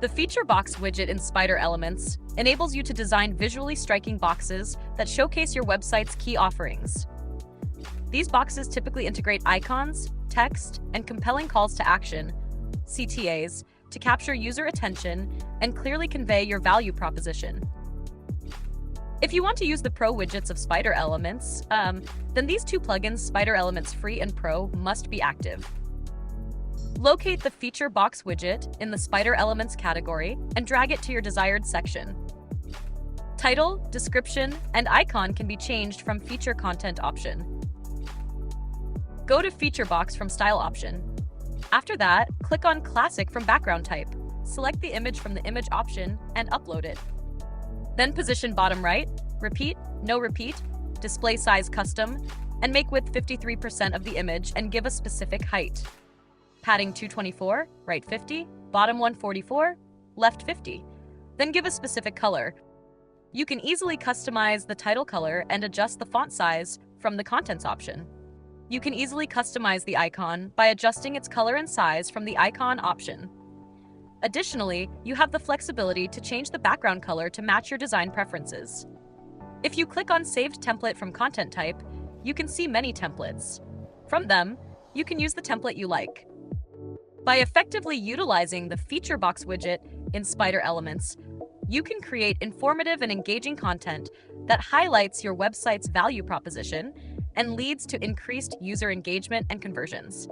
The Feature Box widget in Spider Elements enables you to design visually striking boxes that showcase your website's key offerings. These boxes typically integrate icons, text, and compelling calls to action, CTAs, to capture user attention and clearly convey your value proposition. If you want to use the Pro widgets of Spider Elements, then these two plugins, Spider Elements Free and Pro, must be active. Locate the Feature Box widget in the Spider Elements category and drag it to your desired section. Title, description, and icon can be changed from Feature Content option. Go to Feature Box from Style option. After that, click on Classic from Background type. Select the image from the Image option and upload it. Then position bottom right, repeat, no repeat, display size custom, and make width 53% of the image and give a specific height. Padding 224, right 50, bottom 144, left 50. Then give a specific color. You can easily customize the title color and adjust the font size from the Contents option. You can easily customize the icon by adjusting its color and size from the Icon option. Additionally, you have the flexibility to change the background color to match your design preferences. If you click on Saved Template from Content type, you can see many templates. From them, you can use the template you like. By effectively utilizing the Feature Box widget in Spider Elements, you can create informative and engaging content that highlights your website's value proposition and leads to increased user engagement and conversions.